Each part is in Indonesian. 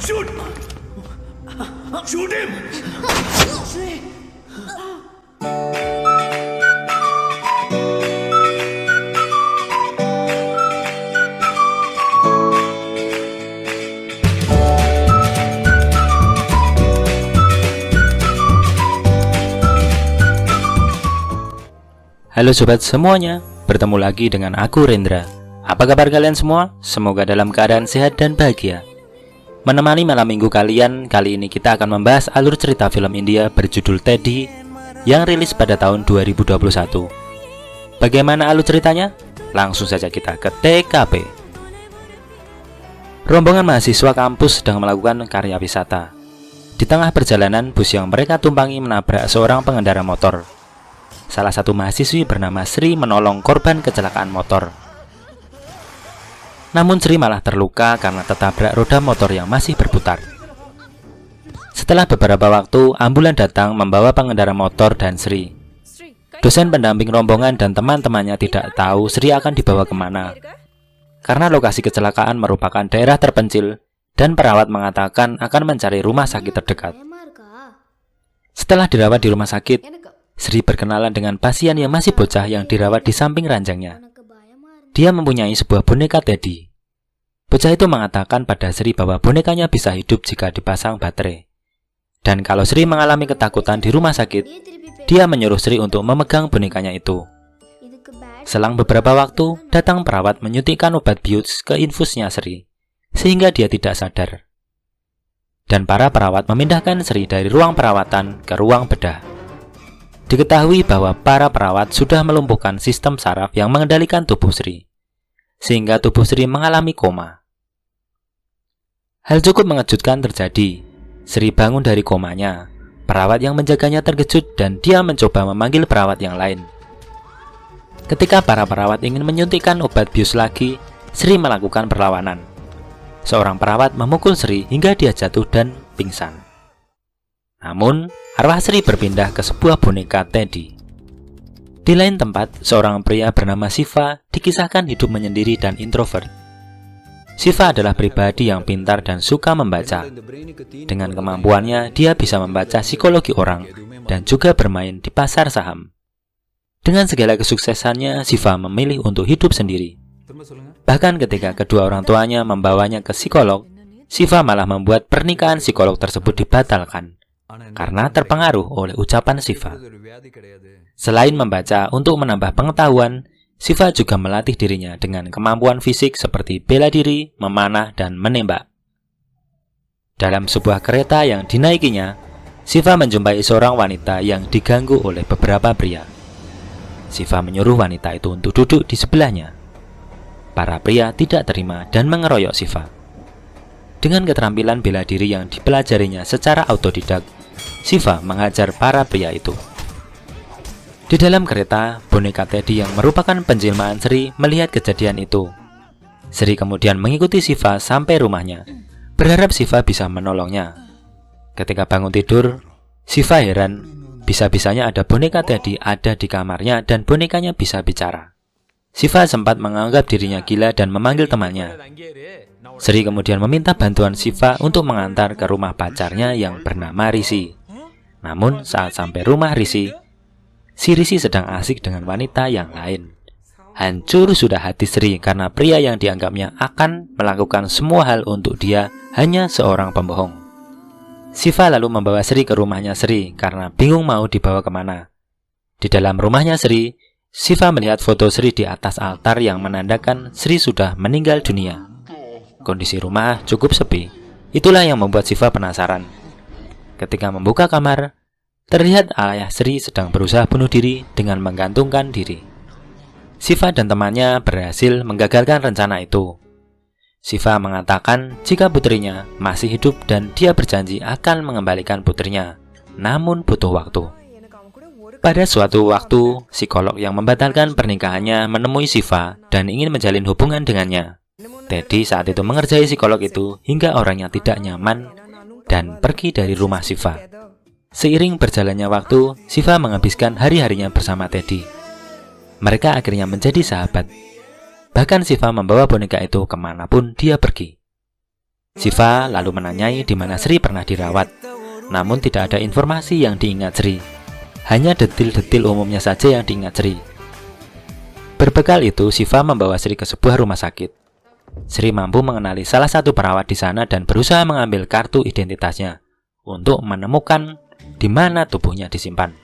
Shoot! Shoot him! Halo sobat semuanya, bertemu lagi dengan aku Rendra. Apa kabar kalian semua? Semoga dalam keadaan sehat dan bahagia. Menemani malam minggu kalian, kali ini kita akan membahas alur cerita film India berjudul Teddy yang rilis pada tahun 2021. Bagaimana alur ceritanya? Langsung saja kita ke TKP. Rombongan mahasiswa kampus sedang melakukan karya wisata. Di tengah perjalanan, bus yang mereka tumpangi menabrak seorang pengendara motor. Salah satu mahasiswi bernama Sri menolong korban kecelakaan motor. Namun Sri malah terluka karena tertabrak roda motor yang masih berputar. Setelah beberapa waktu, ambulan datang membawa pengendara motor dan Sri. Dosen pendamping rombongan dan teman-temannya tidak tahu Sri akan dibawa kemana, karena lokasi kecelakaan merupakan daerah terpencil dan perawat mengatakan akan mencari rumah sakit terdekat. Setelah dirawat di rumah sakit, Sri berkenalan dengan pasien yang masih bocah yang dirawat di samping ranjangnya. Dia mempunyai sebuah boneka Teddy. Bocah itu mengatakan pada Sri bahwa bonekanya bisa hidup jika dipasang baterai. Dan kalau Sri mengalami ketakutan di rumah sakit, dia menyuruh Sri untuk memegang bonekanya itu. Selang beberapa waktu, datang perawat menyuntikkan obat bius ke infusnya Sri, sehingga dia tidak sadar. Dan para perawat memindahkan Sri dari ruang perawatan ke ruang bedah. Diketahui bahwa para perawat sudah melumpuhkan sistem saraf yang mengendalikan tubuh Sri, sehingga tubuh Sri mengalami koma. Hal cukup mengejutkan terjadi. Sri bangun dari komanya. Perawat yang menjaganya terkejut dan dia mencoba memanggil perawat yang lain. Ketika para perawat ingin menyuntikkan obat bius lagi, Sri melakukan perlawanan. Seorang perawat memukul Sri hingga dia jatuh dan pingsan. Namun, arwah Sri berpindah ke sebuah boneka Teddy. Di lain tempat, seorang pria bernama Siva dikisahkan hidup menyendiri dan introvert. Siva adalah pribadi yang pintar dan suka membaca. Dengan kemampuannya, dia bisa membaca psikologi orang dan juga bermain di pasar saham. Dengan segala kesuksesannya, Siva memilih untuk hidup sendiri. Bahkan ketika kedua orang tuanya membawanya ke psikolog, Siva malah membuat pernikahan psikolog tersebut dibatalkan karena terpengaruh oleh ucapan Siva. Selain membaca untuk menambah pengetahuan, Siva juga melatih dirinya dengan kemampuan fisik seperti bela diri, memanah, dan menembak. Dalam sebuah kereta yang dinaikinya, Siva menjumpai seorang wanita yang diganggu oleh beberapa pria. Siva menyuruh wanita itu untuk duduk di sebelahnya. Para pria tidak terima dan mengeroyok Siva. Dengan keterampilan bela diri yang dipelajarinya secara autodidak, Siva menghajar para pria itu. Di dalam kereta, boneka Teddy yang merupakan penjelmaan Sri melihat kejadian itu. Sri kemudian mengikuti Siva sampai rumahnya, berharap Siva bisa menolongnya. Ketika bangun tidur, Siva heran, bisa-bisanya ada boneka Teddy ada di kamarnya dan bonekanya bisa bicara. Siva sempat menganggap dirinya gila dan memanggil temannya. Sri kemudian meminta bantuan Siva untuk mengantar ke rumah pacarnya yang bernama Rishi. Namun saat sampai rumah Rishi, si Rishi sedang asik dengan wanita yang lain. Hancur sudah hati Sri karena pria yang dianggapnya akan melakukan semua hal untuk dia hanya seorang pembohong. Siva lalu membawa Sri ke rumahnya Sri karena bingung mau dibawa kemana. Di dalam rumahnya Sri, Siva melihat foto Sri di atas altar yang menandakan Sri sudah meninggal dunia. Kondisi rumah cukup sepi. Itulah yang membuat Siva penasaran. Ketika membuka kamar, terlihat ayah Sri sedang berusaha bunuh diri dengan menggantungkan diri. Siva dan temannya berhasil menggagalkan rencana itu. Siva mengatakan jika putrinya masih hidup dan dia berjanji akan mengembalikan putrinya, namun butuh waktu. Pada suatu waktu, psikolog yang membatalkan pernikahannya menemui Siva dan ingin menjalin hubungan dengannya. Teddy saat itu mengerjai psikolog itu hingga orangnya tidak nyaman dan pergi dari rumah Siva. Seiring berjalannya waktu, Siva menghabiskan hari-harinya bersama Teddy. Mereka akhirnya menjadi sahabat. Bahkan Siva membawa boneka itu kemanapun dia pergi. Siva lalu menanyai di mana Sri pernah dirawat. Namun tidak ada informasi yang diingat Sri. Hanya detil-detil umumnya saja yang diingat Sri. Berbekal itu, Siva membawa Sri ke sebuah rumah sakit. Sri mampu mengenali salah satu perawat di sana dan berusaha mengambil kartu identitasnya untuk menemukan di mana tubuhnya disimpan.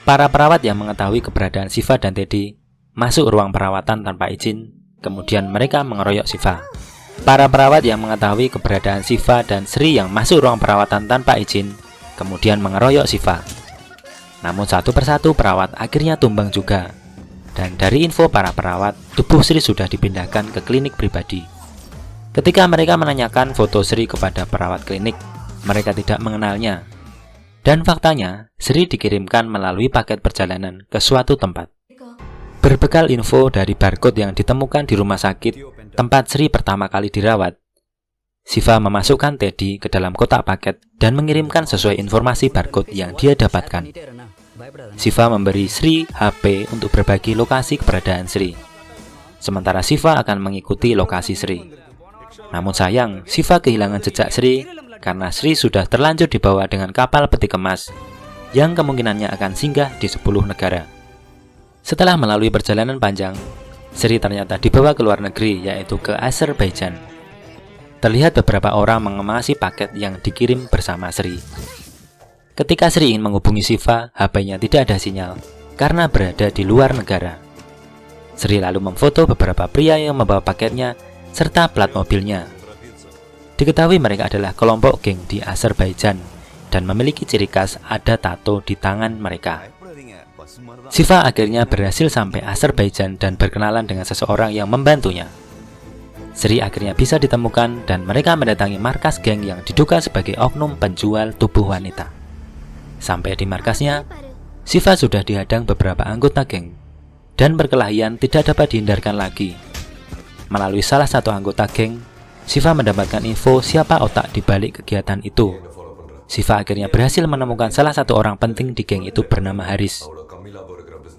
Para perawat yang mengetahui keberadaan Siva dan Teddy masuk ruang perawatan tanpa izin, kemudian mereka mengeroyok Siva. Para perawat yang mengetahui keberadaan Siva dan Sri yang masuk ruang perawatan tanpa izin, kemudian mengeroyok Siva. Namun satu persatu perawat akhirnya tumbang juga. Dan dari info para perawat, tubuh Sri sudah dipindahkan ke klinik pribadi. Ketika mereka menanyakan foto Sri kepada perawat klinik, mereka tidak mengenalnya. Dan faktanya, Sri dikirimkan melalui paket perjalanan ke suatu tempat. Berbekal info dari barcode yang ditemukan di rumah sakit tempat Sri pertama kali dirawat, Siva memasukkan Teddy ke dalam kotak paket dan mengirimkan sesuai informasi barcode yang dia dapatkan. Siva memberi Sri HP untuk berbagi lokasi keberadaan Sri. Sementara Siva akan mengikuti lokasi Sri. Namun sayang, Siva kehilangan jejak Sri karena Sri sudah terlanjur dibawa dengan kapal peti kemas yang kemungkinannya akan singgah di 10 negara. Setelah melalui perjalanan panjang, Sri ternyata dibawa ke luar negeri, yaitu ke Azerbaijan. Terlihat beberapa orang mengemasi paket yang dikirim bersama Sri. Ketika Sri ingin menghubungi Siva, HP-nya tidak ada sinyal karena berada di luar negara. Sri lalu memfoto beberapa pria yang membawa paketnya serta plat mobilnya. Diketahui mereka adalah kelompok geng di Azerbaijan dan memiliki ciri khas ada tato di tangan mereka. Siva akhirnya berhasil sampai Azerbaijan dan berkenalan dengan seseorang yang membantunya. Sri akhirnya bisa ditemukan dan mereka mendatangi markas geng yang diduga sebagai oknum penjual tubuh wanita. Sampai di markasnya, Siva sudah dihadang beberapa anggota geng dan perkelahian tidak dapat dihindarkan lagi. Melalui salah satu anggota geng, Siva mendapatkan info siapa otak di balik kegiatan itu. Siva akhirnya berhasil menemukan salah satu orang penting di geng itu bernama Haris.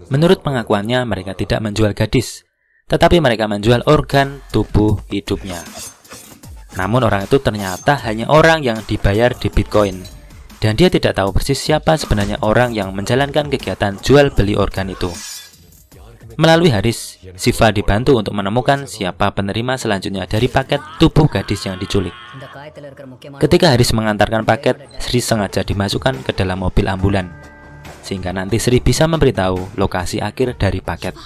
Menurut pengakuannya, mereka tidak menjual gadis, tetapi mereka menjual organ tubuh hidupnya. Namun orang itu ternyata hanya orang yang dibayar di Bitcoin, dan dia tidak tahu persis siapa sebenarnya orang yang menjalankan kegiatan jual beli organ itu. Melalui Haris, Siva dibantu untuk menemukan siapa penerima selanjutnya dari paket tubuh gadis yang diculik. Ketika Haris mengantarkan paket, Sri sengaja dimasukkan ke dalam mobil ambulan, sehingga nanti Sri bisa memberitahu lokasi akhir dari paket.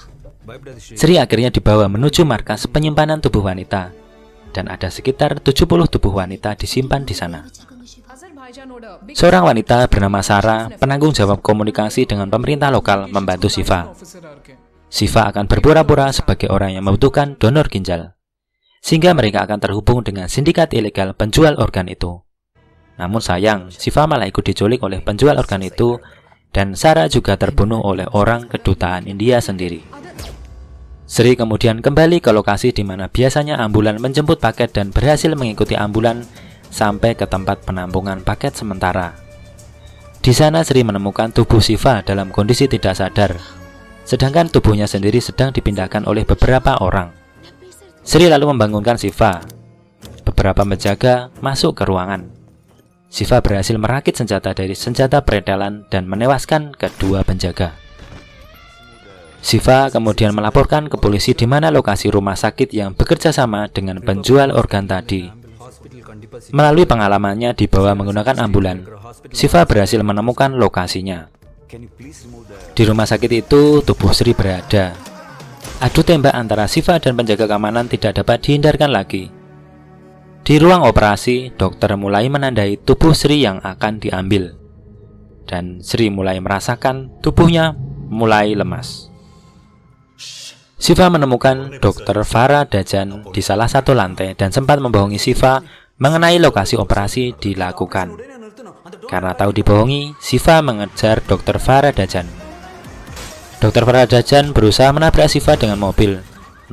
Sri akhirnya dibawa menuju markas penyimpanan tubuh wanita, dan ada sekitar 70 tubuh wanita disimpan di sana. Seorang wanita bernama Sarah, penanggung jawab komunikasi dengan pemerintah lokal, membantu Siva. Siva akan berpura-pura sebagai orang yang membutuhkan donor ginjal, sehingga mereka akan terhubung dengan sindikat ilegal penjual organ itu. Namun sayang, Siva malah ikut diculik oleh penjual organ itu, dan Sarah juga terbunuh oleh orang kedutaan India sendiri. Sri kemudian kembali ke lokasi di mana biasanya ambulan menjemput paket dan berhasil mengikuti ambulan sampai ke tempat penampungan paket sementara. Di sana Sri menemukan tubuh Siva dalam kondisi tidak sadar, sedangkan tubuhnya sendiri sedang dipindahkan oleh beberapa orang. Sri lalu membangunkan Siva. Beberapa penjaga masuk ke ruangan. Siva berhasil merakit senjata dari senjata pretelan dan menewaskan kedua penjaga. Siva kemudian melaporkan ke polisi di mana lokasi rumah sakit yang bekerja sama dengan penjual organ tadi. Melalui pengalamannya dibawa menggunakan ambulan, Siva berhasil menemukan lokasinya. Di rumah sakit itu, tubuh Sri berada. Adu tembak antara Siva dan penjaga keamanan tidak dapat dihindarkan lagi. Di ruang operasi, dokter mulai menandai tubuh Sri yang akan diambil. Dan Sri mulai merasakan tubuhnya mulai lemas. Siva menemukan Dr. Farah Dajan di salah satu lantai dan sempat membohongi Siva mengenai lokasi operasi dilakukan. Karena tahu dibohongi, Siva mengejar Dr. Farah Dajan. Dr. Farah Dajan berusaha menabrak Siva dengan mobil,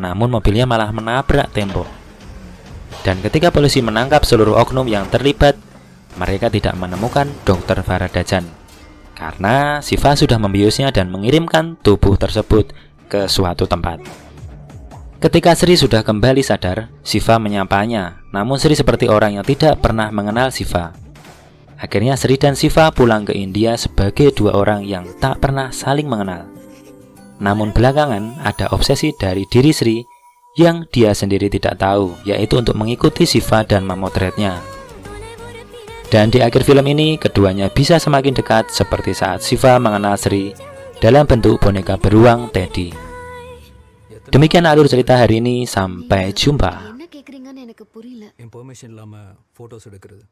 namun mobilnya malah menabrak tembok. Dan ketika polisi menangkap seluruh oknum yang terlibat, mereka tidak menemukan Dr. Farah Dajan karena Siva sudah membiusnya dan mengirimkan tubuh tersebut ke suatu tempat. Ketika Sri sudah kembali sadar, Siva menyapanya, namun Sri seperti orang yang tidak pernah mengenal Siva. Akhirnya Sri dan Siva pulang ke India sebagai dua orang yang tak pernah saling mengenal. Namun belakangan ada obsesi dari diri Sri yang dia sendiri tidak tahu, yaitu untuk mengikuti Siva dan memotretnya. Dan di akhir film ini, keduanya bisa semakin dekat seperti saat Siva mengenal Sri dalam bentuk boneka beruang Teddy. Demikian alur cerita hari ini, sampai jumpa. என்ன கேக்குறீங்கன்னு எனக்கு புரியல என் பெர்மிஷன் இல்லாம போட்டோஸ் எடுக்கிறது